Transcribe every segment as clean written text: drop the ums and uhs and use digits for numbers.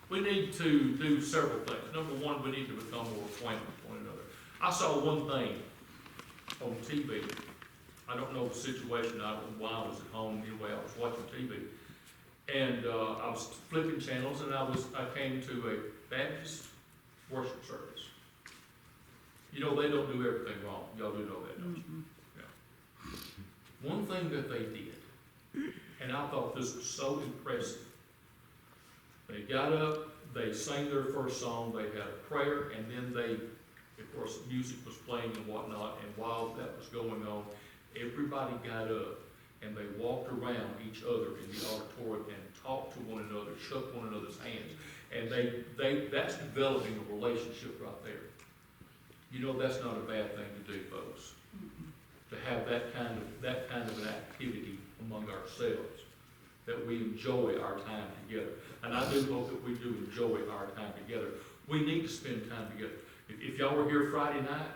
We need to do several things. Number one, we need to become more acquainted with one another. I saw one thing on TV. I don't know the situation. I don't know why I was at home. Anyway, I was watching TV. And I was flipping channels, and I came to a Baptist worship service. You know, they don't do everything wrong. Y'all do know that, don't you? Yeah. One thing that they did, and I thought this was so impressive, they got up, they sang their first song, they had a prayer, and then they, of course, music was playing and whatnot, and while that was going on, everybody got up and they walked around each other in the auditorium and talked to one another, shook one another's hands. And that's developing a relationship right there. You know, that's not a bad thing to do, folks. To have that kind of an activity among ourselves, that we enjoy our time together. And I do hope that we do enjoy our time together. We need to spend time together. If y'all were here Friday night,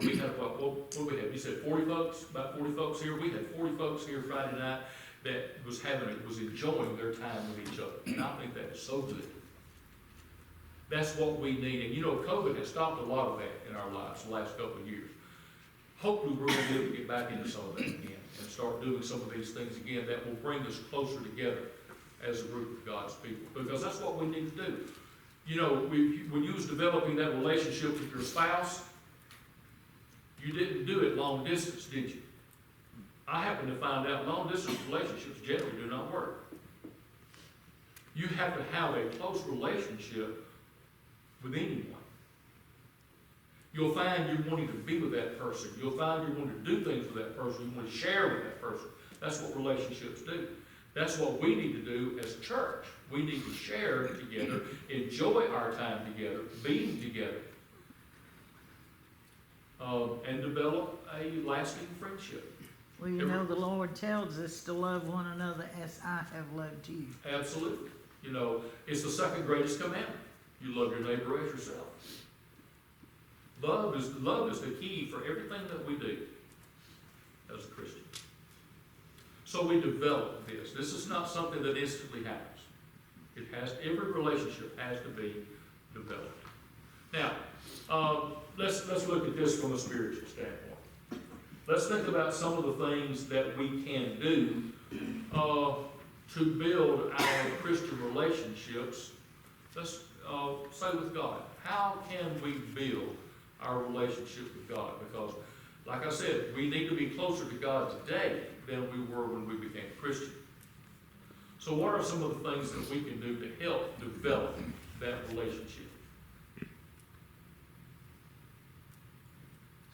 we had, what we had? You said 40 folks, about 40 folks here. We had 40 folks here Friday night that was enjoying their time with each other. And I think that is so good. That's what we need. And you know, COVID has stopped a lot of that in our lives the last couple of years. Hopefully we're going to be able to get back into some of that again and start doing some of these things again that will bring us closer together as a group of God's people. Because that's what we need to do. You know, when you was developing that relationship with your spouse, you didn't do it long distance, did you? I happen to find out long distance relationships generally do not work. You have to have a close relationship with anyone. You'll find you're wanting to be with that person. You'll find you're wanting to do things with that person. You want to share with that person. That's what relationships do. That's what we need to do as a church. We need to share together, enjoy our time together, being together, and develop a lasting friendship. Well, you know, the Lord tells us to love one another as I have loved you. Absolutely. You know, it's the second greatest commandment. You love your neighbor as yourself. Love is the key for everything that we do as a Christian. So we develop this. This is not something that instantly happens. Every relationship has to be developed. Now, let's look at this from a spiritual standpoint. Let's think about some of the things that we can do to build our Christian relationships. Let's say with God. How can we build our relationship with God? Because, like I said, we need to be closer to God today than we were when we became Christian. So what are some of the things that we can do to help develop that relationship?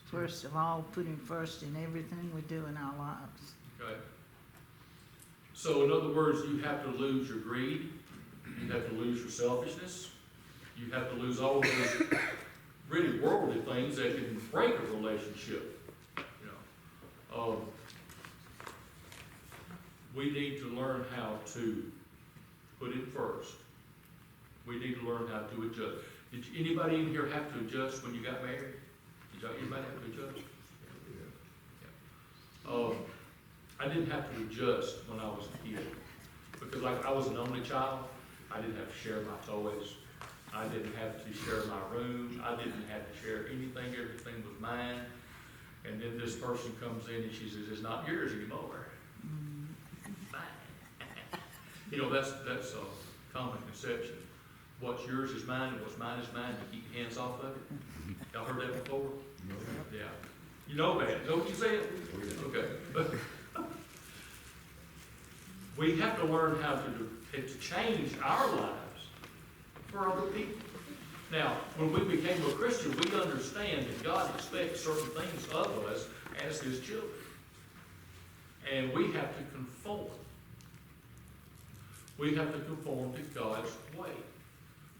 First of all, put Him first in everything we do in our lives. Okay. So in other words, you have to lose your greed. You have to lose your selfishness. You have to lose all those really worldly things that can break a relationship. You know, we need to learn how to put it first. We need to learn how to adjust. Did anybody in here have to adjust when you got married? Did anybody have to adjust? Yeah. I didn't have to adjust when I was a kid because, like, I was an only child. I didn't have to share my toys. I didn't have to share my room. I didn't have to share anything. Everything was mine. And then this person comes in and she says, "It's not yours anymore." Mine. You know, that's a common conception. What's yours is mine, and what's mine is mine. You keep your hands off of it. Y'all heard that before? No. Yeah. You know that. Know what you said? Okay. We have to learn how to change our lives for other people. Now, when we became a Christian, we understand that God expects certain things of us as His children. And we have to conform. We have to conform to God's way.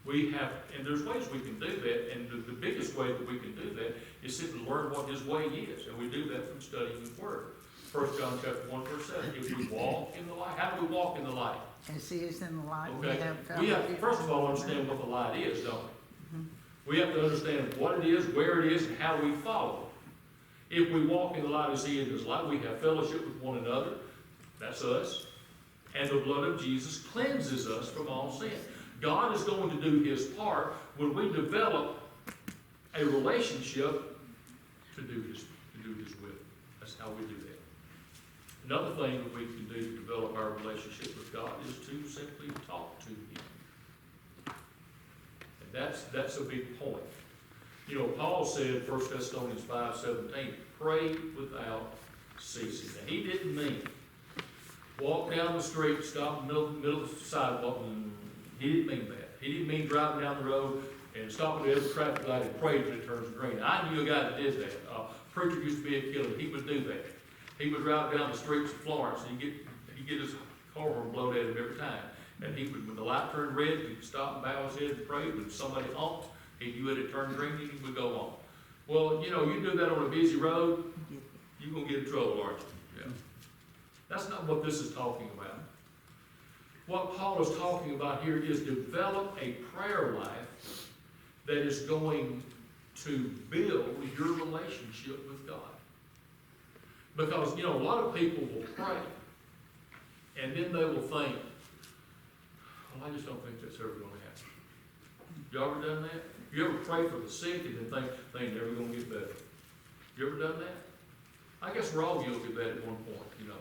And there's ways we can do that, and the biggest way that we can do that is simply learn what His way is, and we do that from studying His Word. 1 John chapter 1, verse 7. If we walk in the light, how do we walk in the light? As He is in the light, Okay. We have to, first of all, understand what the light is, don't we? We have to understand what it is, where it is, and how we follow it. If we walk in the light as He is in His light, we have fellowship with one another. That's us. And the blood of Jesus cleanses us from all sin. God is going to do His part when we develop a relationship to do His will. That's how we do that. Another thing that we can do to develop our relationship with God is to simply talk to Him. And that's a big point. You know, Paul said, 1 Thessalonians 5:17, pray without ceasing. Now, he didn't mean walk down the street, stop in the middle of the sidewalk. He didn't mean that. He didn't mean driving down the road and stopping at every traffic light and pray till it turns green. I knew a guy that did that. A preacher used to be a killer. He would do that. He would drive down the streets of Florence and he'd get his car horn blown at him every time. And he would, when the light turned red, he'd stop and bow his head and pray. When somebody honked, he knew it had turned green and he would go on. Well, you know, you do that on a busy road, you're going to get in trouble, aren't you? Yeah. That's not what this is talking about. What Paul is talking about here is develop a prayer life that is going to build your relationship with God. Because, you know, a lot of people will pray, and then they will think, well, I just don't think that's ever going to happen. You ever done that? You ever pray for the sick and then think they ain't never going to get better? You ever done that? I guess we're all guilty of that at one point, you know.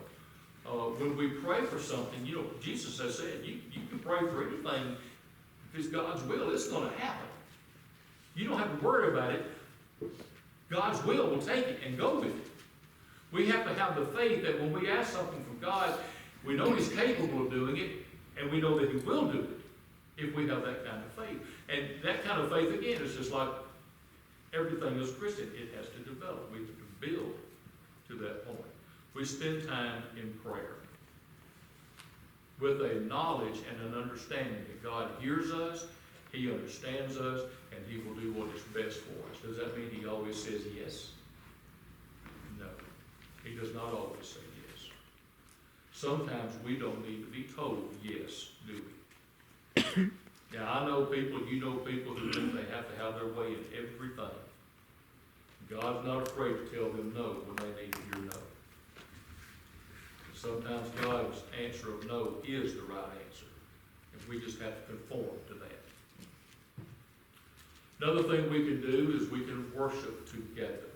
When we pray for something, you know, Jesus has said, you can pray for anything. If it's God's will, it's going to happen. You don't have to worry about it. God's will take it and go with it. We have to have the faith that when we ask something from God, we know He's capable of doing it, and we know that He will do it if we have that kind of faith. And that kind of faith, again, is just like everything as a Christian. It has to develop. We have to build to that point. We spend time in prayer with a knowledge and an understanding that God hears us, He understands us, and He will do what is best for us. Does that mean He always says yes? No. He does not always say yes. Sometimes we don't need to be told yes, do we? Now, I know people, you know people who think they have to have their way in everything. God's not afraid to tell them no when they need to hear no. Sometimes God's answer of no is the right answer, and we just have to conform to that. Another thing we can do is we can worship together.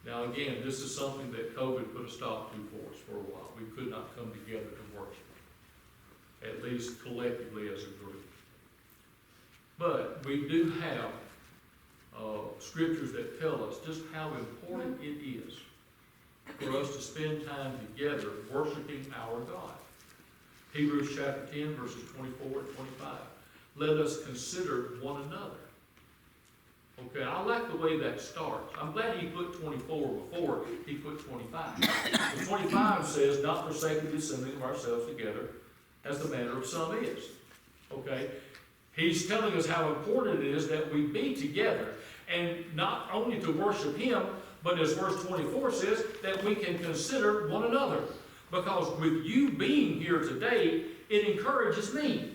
Now again, this is something that COVID put a stop to for us for a while. We could not come together to worship, at least collectively as a group. But we do have scriptures that tell us just how important it is for us to spend time together worshiping our God. Hebrews chapter 10, verses 24 and 25. Let us consider one another. Okay, I like the way that starts. I'm glad he put 24 before he put 25. The 25 says, not forsaking the assembling of ourselves together, as the manner of some is. Okay? He's telling us how important it is that we be together, and not only to worship Him, but as verse 24 says, that we can consider one another. Because with you being here today, it encourages me.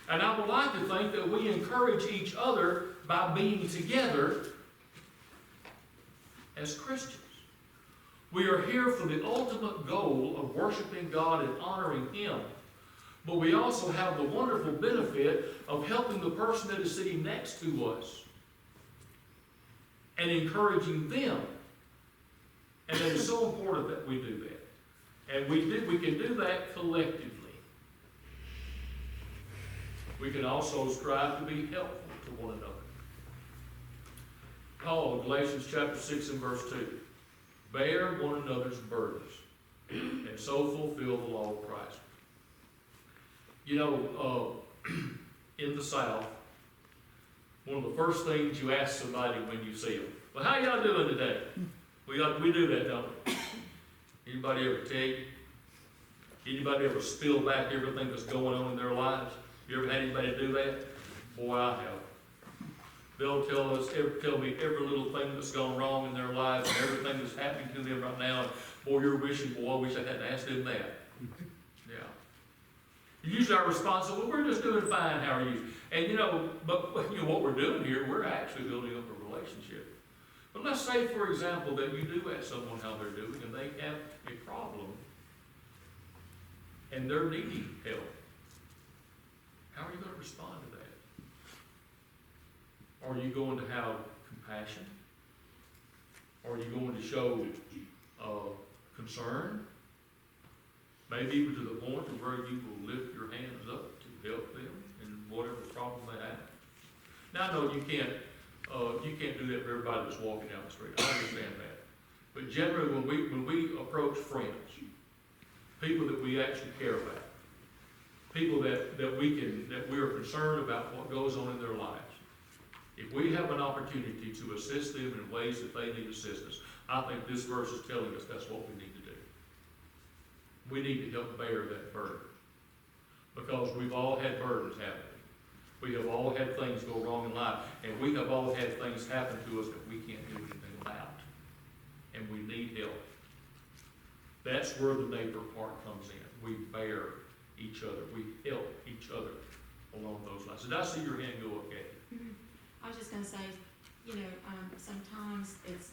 And I would like to think that we encourage each other by being together as Christians. We are here for the ultimate goal of worshiping God and honoring Him. But we also have the wonderful benefit of helping the person that is sitting next to us and encouraging them. And it is so important that we do that. And we can do that collectively. We can also strive to be helpful to one another. Paul, Galatians chapter 6 and verse 2. Bear one another's burdens, and so fulfill the law of Christ. You know, in the South, one of the first things you ask somebody when you see them, well, how y'all doing today? We do that, don't we? Anybody ever tell you? Anybody ever spill back everything that's going on in their lives? You ever had anybody do that? Boy, I have. They'll tell me every little thing that's gone wrong in their lives and everything that's happening to them right now. And boy, you're wishing, boy, I wish I hadn't asked them that. Yeah. Usually our response is, well, we're just doing fine, how are you? And you know, but you know, what we're doing here, we're actually building up a relationship. But let's say, for example, that you do ask someone how they're doing and they have a problem and they're needing help. How are you gonna respond to that? Are you going to have compassion? Are you going to show concern? Maybe even to the point of where you will lift your hands up to help them in whatever problem they have. Now, I know you can't do that for everybody that's walking down the street. I understand that. But generally, when we approach friends, people that we actually care about, people that we are concerned about what goes on in their lives, if we have an opportunity to assist them in ways that they need assistance, I think this verse is telling us that's what we need to do. We need to help bear that burden. Because we've all had burdens, haven't we? We have all had things go wrong in life, and we have all had things happen to us that we can't do anything about. And we need help. That's where the neighbor part comes in. We bear each other. We help each other along those lines. Did I see your hand go up, Kathy? Mm-hmm. I was just gonna say, sometimes it's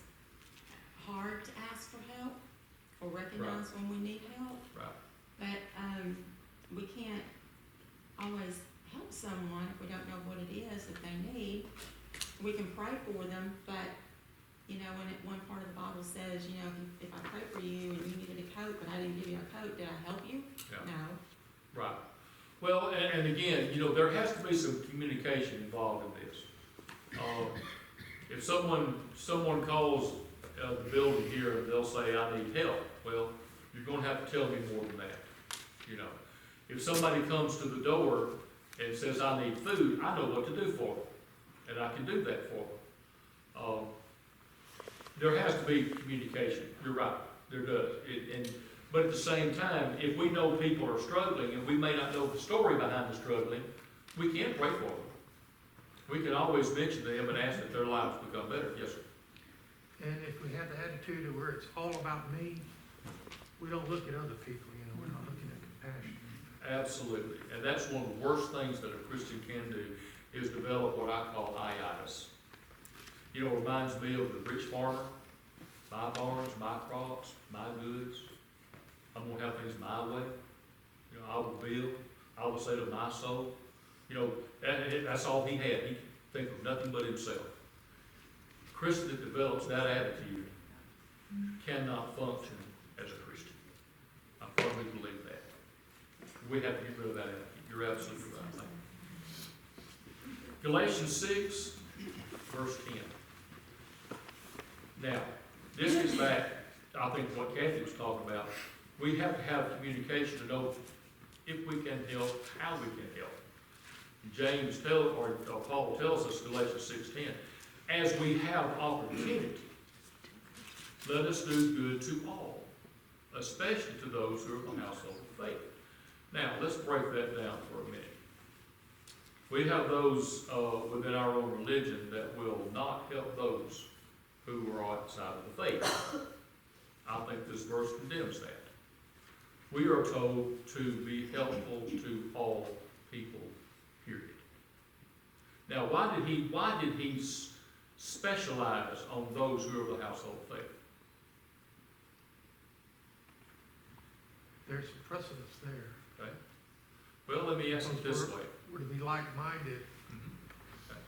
hard to ask for help or recognize when we need help. Right. But, we can't always help someone if we don't know what it is that they need. We can pray for them, but, when one part of the Bible says, if I pray for you and you needed a coat, but I didn't give you a coat, did I help you? Yeah. No. Right. Well, and again, there has to be some communication involved in this. If someone calls the building here and they'll say, I need help, well, you're gonna have to tell me more than that, If somebody comes to the door and says, I need food, I know what to do for them, and I can do that for them. There has to be communication, you're right, there does. But at the same time, if we know people are struggling, and we may not know the story behind the struggling, we can pray for them. We can always mention them and ask that their lives become better. Yes, sir. And if we have the attitude of where it's all about me, we don't look at other people, we're not looking at compassion. Absolutely. And that's one of the worst things that a Christian can do, is develop what I call I-itis. It reminds me of the rich farmer. My barns, my crops, my goods. I'm going to have things my way. I will build. I will say to my soul. That's all he had. He could think of nothing but himself. A Christian that develops that attitude cannot function as a Christian. I firmly believe that. We have to get rid of that attitude. You're absolutely right. Galatians 6, verse 10. Now, this is back, I think, what Kathy was talking about. We have to have communication to know if we can help, how we can help. Paul tells us, Galatians 6:10, as we have opportunity, let us do good to all, especially to those who are of the household of faith. Now, let's break that down for a minute. We have those within our own religion that will not help those who are outside of the faith. I think this verse condemns that. We are told to be helpful to all people, period. Now, why did he specialize on those who are of the household of faith? There's some precedence there. Okay. Well, let me ask it this way. We're to be like-minded. Okay.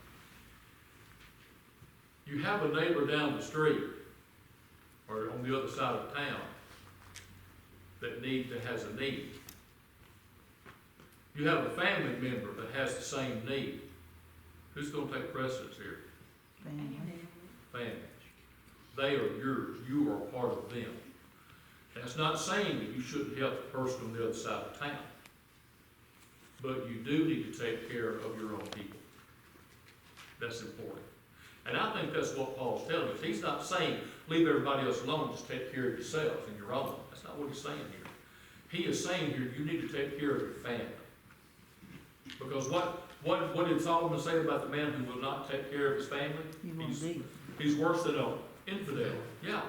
You have a neighbor down the street, or on the other side of town, that has a need. You have a family member that has the same need. Who's going to take precedence here? Family. They are yours. You are a part of them. That's not saying that you shouldn't help the person on the other side of town. But you do need to take care of your own people. That's important. And I think that's what Paul's telling us. He's not saying, leave everybody else alone, just take care of yourselves and your own. That's not what he's saying here. He is saying here, you need to take care of your family. Because what did Solomon say about the man who will not take care of his family? He's worse than an infidel. Yeah.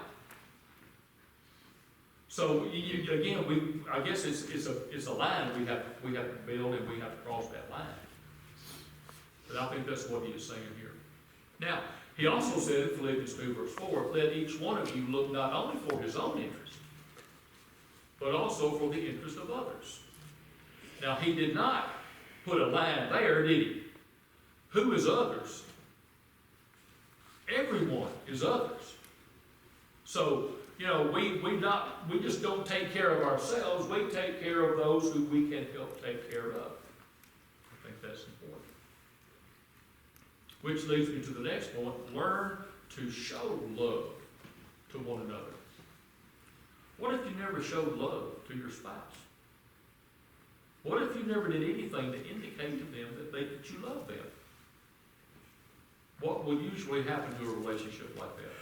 So again, I guess it's a line we have to build, and we have to cross that line. But I think that's what he is saying here. Now, he also said in Philippians 2, verse 4, let each one of you look not only for his own interest, but also for the interest of others. Now, he did not put a line there, did he? Who is others? Everyone is others. So, you know, we just don't take care of ourselves, we take care of those who we can help take care of. I think that's important. Which leads me to the next point, learn to show love to one another. What if you never showed love to your spouse? What if you never did anything to indicate to them that you love them? What will usually happen to a relationship like that?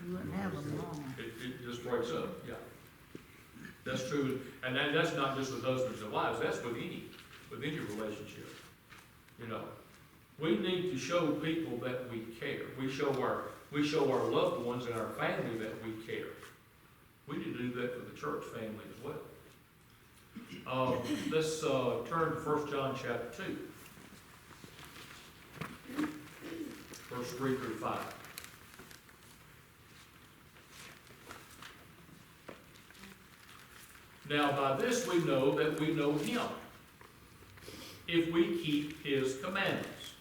You wouldn't have them long. It just breaks up, yeah. That's true, and that's not just with husbands and wives, that's with any relationship. You know, we need to show people that we care. We show our loved ones and our family that we care. We need to do that for the church family as well. Let's turn to 1 John chapter 2, verse 3 through 5. Now by this we know that we know him, if we keep his commandments.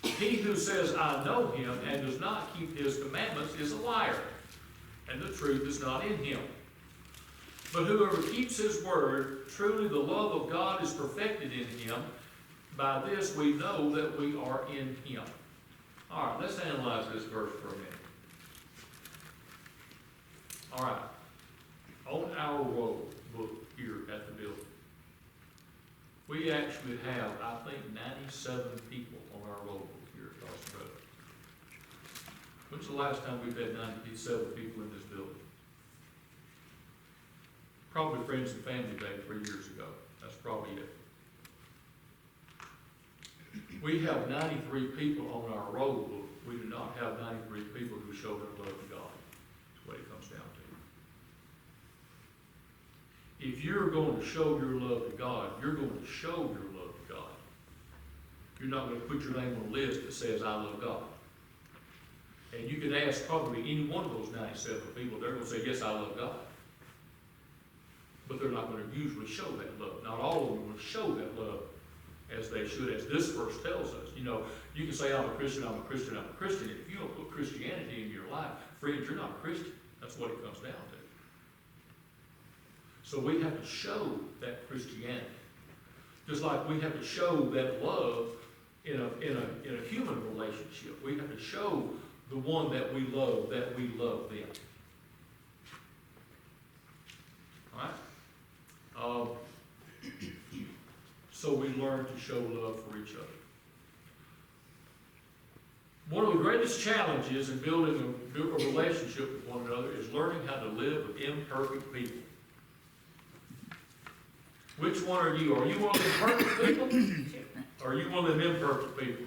He who says, I know him, and does not keep his commandments is a liar, and the truth is not in him. But whoever keeps his word, truly the love of God is perfected in him. By this we know that we are in him. All right, let's analyze this verse for a minute. All right. On our roll book here at the building, we actually have, I think, 97 people on our roll book here at Dawson Road. When's the last time we've had 97 people in this building? Probably Friends and Family Day 3 years ago. That's probably it. We have 93 people on our roll book. We do not have 93 people who show their love to God. That's what it comes down to. If you're going to show your love to God, you're going to show your love to God. You're not going to put your name on a list that says, I love God. And you can ask probably any one of those 97 people, they're going to say, yes, I love God. But they're not going to usually show that love. Not all of them will show that love as they should, as this verse tells us. You know, you can say, I'm a Christian, I'm a Christian, I'm a Christian. If you don't put Christianity in your life, friends, you're not a Christian. That's what it comes down to. So we have to show that Christianity. Just like we have to show that love in a human relationship. We have to show the one that we love them. All right? So we learn to show love for each other. One of the greatest challenges in building a relationship with one another is learning how to live with imperfect people. Which one are you? Are you one of the perfect people? Or are you one of them imperfect people?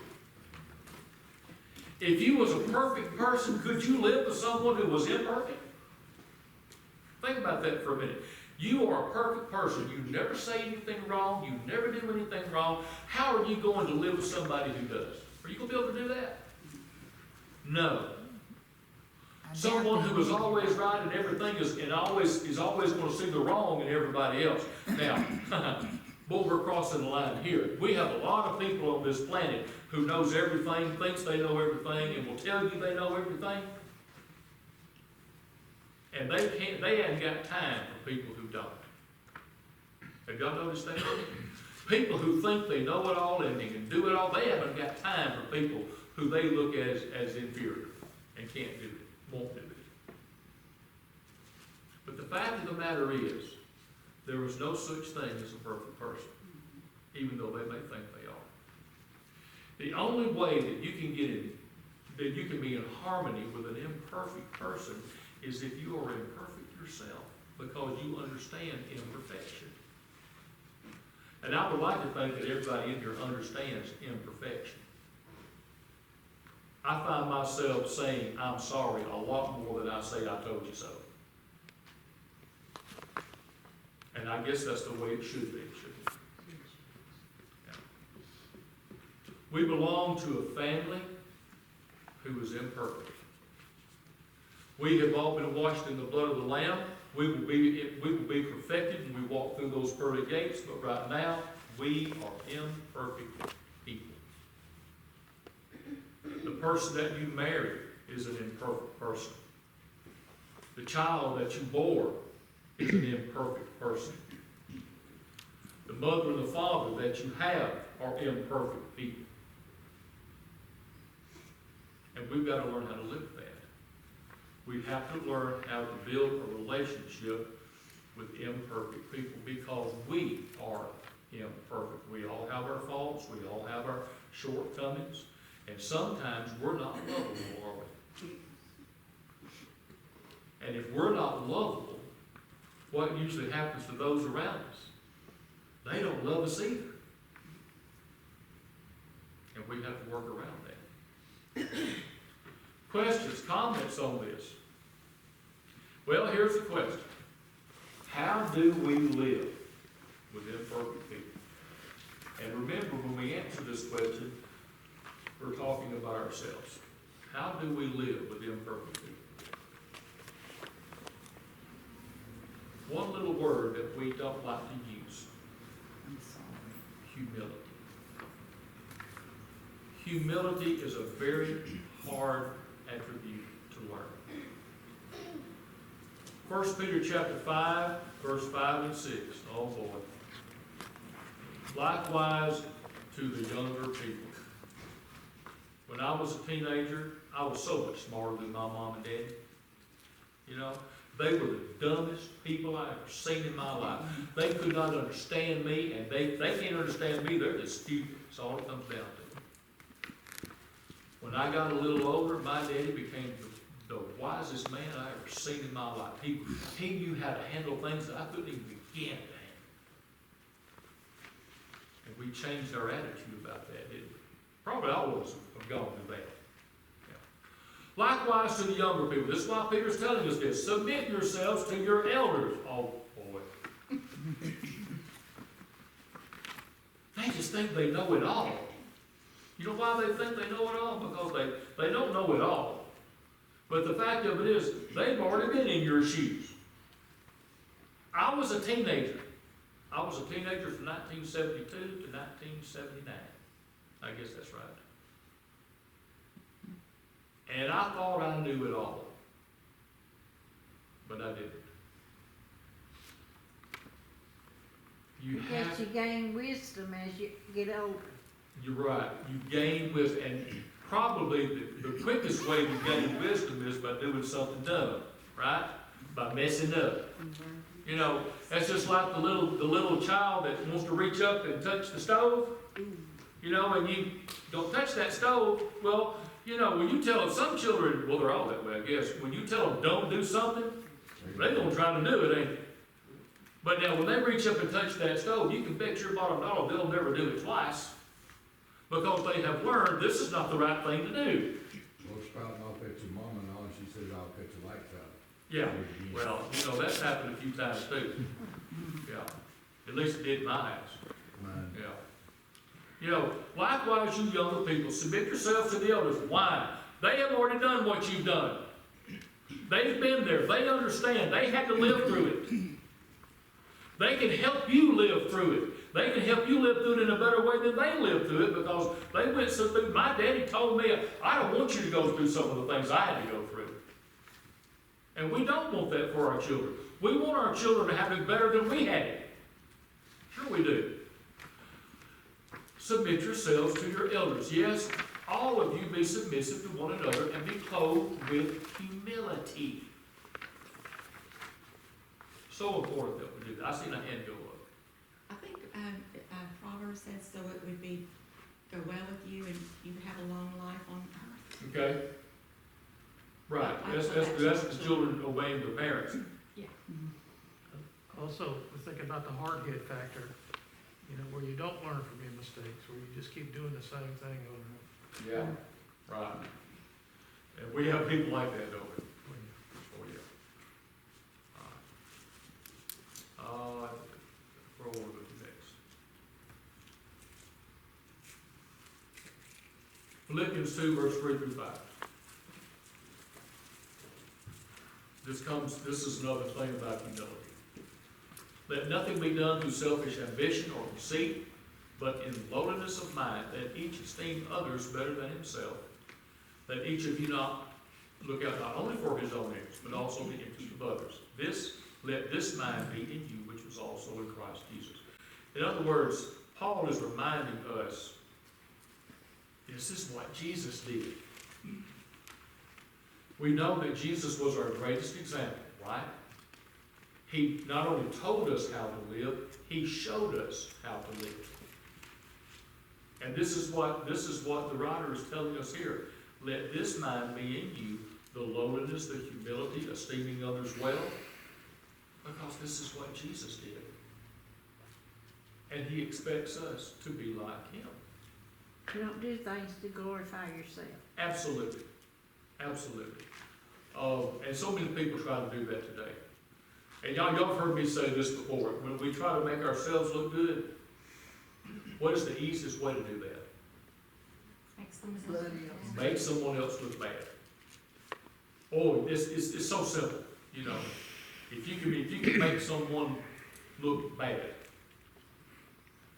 If you was a perfect person, could you live with someone who was imperfect? Think about that for a minute. You are a perfect person. You never say anything wrong. You never do anything wrong. How are you going to live with somebody who does? Are you going to be able to do that? No. Someone who is always right and everything is always going to see the wrong in everybody else. Now, boy, we're crossing the line here. We have a lot of people on this planet who knows everything, thinks they know everything, and will tell you they know everything. And they haven't got time for people who don't. Have y'all noticed that? People who think they know it all and they can do it all, they haven't got time for people who they look at as inferior and can't do it, won't do it. But the fact of the matter is, there is no such thing as a perfect person, even though they may think they are. The only way that you can that you can be in harmony with an imperfect person is if you are imperfect yourself, because you understand imperfection. And I would like to think that everybody in here understands imperfection. I find myself saying, I'm sorry, a lot more than I say, I told you so. And I guess that's the way it should be, shouldn't it? Yeah. We belong to a family who is imperfect. We have all been washed in the blood of the Lamb. We will be perfected when we walk through those pearly gates, but right now, We are imperfect people. The person that you marry is an imperfect person. The child that you bore is an imperfect person. The mother and the father that you have are imperfect people. And we've got to learn how to live with that. We have to learn how to build a relationship with imperfect people because we are imperfect. We all have our faults, we all have our shortcomings, and sometimes we're not lovable, are we? And if we're not lovable, what usually happens to those around us? They don't love us either. And we have to work around that. Questions, comments on this? Well, here's the question. How do we live with imperfect people? And remember, when we answer this question, we're talking about ourselves. How do we live with imperfect people? One little word that we don't like to use. I'm sorry. Humility. Humility is a very hard attribute to learn. 1 Peter chapter 5, verse 5 and 6. Oh boy. Likewise to the younger people. When I was a teenager, I was so much smarter than my mom and daddy. You know, they were the dumbest people I ever seen in my life. They could not understand me, and they can't understand me. They're just stupid. That's all it comes down to. When I got a little older, my daddy became the wisest man I ever seen in my life. He knew how to handle things that I couldn't even begin to handle. And we changed our attitude about that, didn't we? Probably all of us have gone through that. Yeah. Likewise to the younger people. This is why Peter's telling us this. Submit yourselves to your elders. Oh, boy. They just think they know it all. You know why they think they know it all? Because they don't know it all. But the fact of it is, they've already been in your shoes. I was a teenager. I was a teenager from 1972 to 1979. I guess that's right. And I thought I knew it all. But I didn't. Because you gain wisdom as you get older. You're right. You gain wisdom. And probably the quickest way to gain wisdom is by doing something dumb, right? By messing up. You know, that's just like the little child that wants to reach up and touch the stove. You know, and you don't touch that stove. Well, you know, when you tell them, some children, well, they're all that way, I guess. When you tell them don't do something, they're going to try to do it, ain't they? But now when they reach up and touch that stove, you can bet your bottom dollar they'll never do it twice. Because they have learned this is not the right thing to do. Well, sprouting off at your mama and all, and she says, I'll cut your lights out. Yeah, well, you know, that's happened a few times too. Yeah, at least it did in my house. Mine. Yeah. You know, likewise, you younger people, submit yourselves to the elders. Why? They have already done what you've done. They've been there. They understand. They had to live through it. They can help you live through it. They can help you live through it in a better way than they lived through it because they went so through. My daddy told me, I don't want you to go through some of the things I had to go through. And we don't want that for our children. We want our children to have it better than we had it. Sure we do. Submit yourselves to your elders. Yes, all of you be submissive to one another and be clothed with humility. So important that we do that. I seen a hand go up. I think Proverbs says so it would go well with you and you would have a long life on earth. Okay? Right. That's the children obeying their parents. Yeah. Also, we think about the hard hit factor, you know, where you don't learn from your mistakes, where you just keep doing the same thing over and over. Yeah. Right. And we have people like that, don't we? Oh, yeah. All right. Roll over to the next. Philippians 2, verse 3 through 5. This is another thing about humility. Let nothing be done through selfish ambition or conceit, but in lowliness of mind, that each esteem others better than himself, that each of you not look out not only for his own interest, but also the interest of others. Let this mind be in you, which was also in Christ Jesus. In other words, Paul is reminding us, this is what Jesus did. We know that Jesus was our greatest example, right? He not only told us how to live, he showed us how to live. And this is what the writer is telling us here. Let this mind be in you, the lowliness, the humility, esteeming others well, because this is what Jesus did. And he expects us to be like him. You don't do things to glorify yourself. Absolutely. Absolutely. And so many people try to do that today. And y'all have heard me say this before. When we try to make ourselves look good, what is the easiest way to do that? Make someone else look bad. Oh, it's so simple, you know. If you can make someone look bad,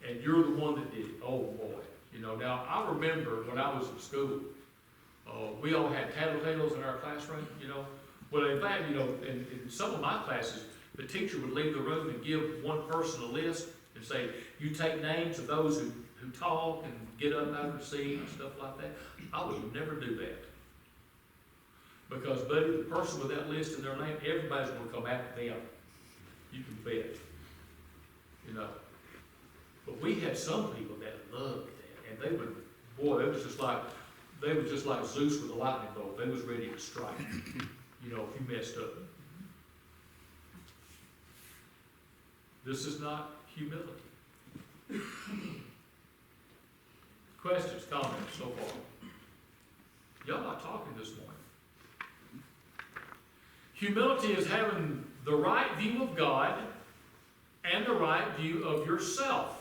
and you're the one that did it, oh boy. You know, now I remember when I was in school, we all had tattletales in our classroom, you know. Well, in fact, you know, in some of my classes, the teacher would leave the room and give one person a list and say, you take names of those who talk and get up out of the seat and stuff like that. I would never do that. Because, buddy, the person with that list in their name, everybody's going to come after them. You can bet. You know. But we had some people that loved that. And they would, boy, they was just like Zeus with a lightning bolt. They was ready to strike. You know, if you messed up. This is not humility. Questions, comments so far? Y'all not talking this morning. Humility is having the right view of God and the right view of yourself.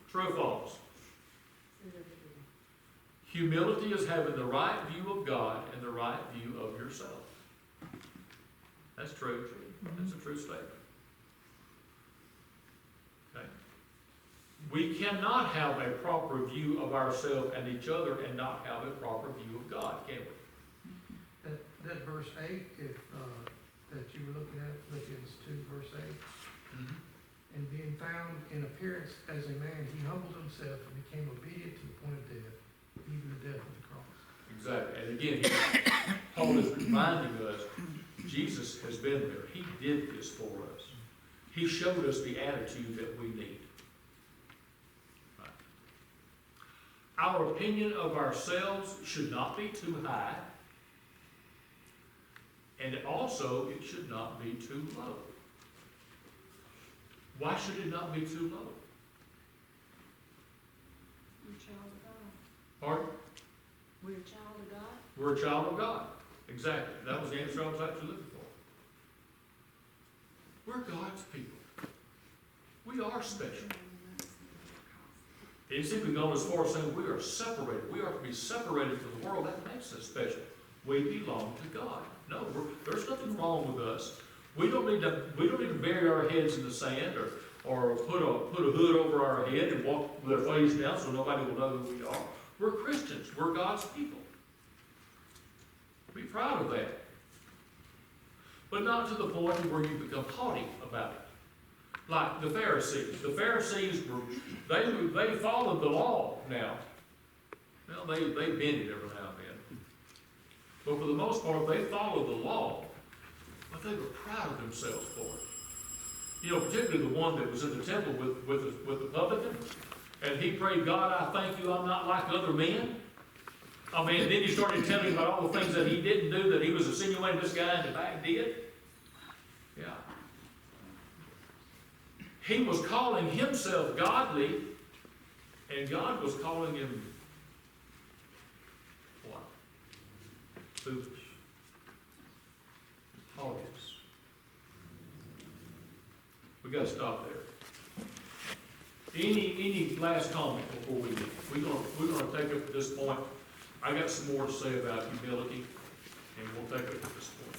True or false? Humility is having the right view of God and the right view of yourself. That's true. That's a true statement. Okay. We cannot have a proper view of ourselves and each other and not have a proper view of God, can we? That verse 8, that you were looking at, Philippians 2, verse 8. Mm-hmm. And being found in appearance as a man, he humbled himself and became obedient to the point of death, even the death of the cross. Exactly. And again, Paul is reminding us, Jesus has been there. He did this for us. He showed us the attitude that we need. Right. Our opinion of ourselves should not be too high. And also, it should not be too low. Why should it not be too low? We're a child of God. Pardon? We're a child of God. We're a child of God. Exactly. That was the answer I was actually looking for. We're God's people. We are special. It's even gone as far as saying we are separated. We are to be separated from the world. That makes us special. We belong to God. No, there's nothing wrong with us. We don't need to bury our heads in the sand or put a hood over our head and walk with our face down so nobody will know who we are. We're Christians. We're God's people. Be proud of that. But not to the point where you become haughty about it. Like the Pharisees. The Pharisees they followed the law now. Well, they bend it every now and then. But for the most part, they followed the law, but they were proud of themselves for it. You know, particularly the one that was in the temple with the publican, and he prayed, God, I thank you I'm not like other men. I mean, and then he started telling about all the things that he didn't do, that he was insinuating this guy in the back did. Yeah. He was calling himself godly, and God was calling him what? Foolish. Haughtiness. We got to stop there. Any last comment before we leave? We're gonna take up at this point. I got some more to say about humility, and we'll take it at this point.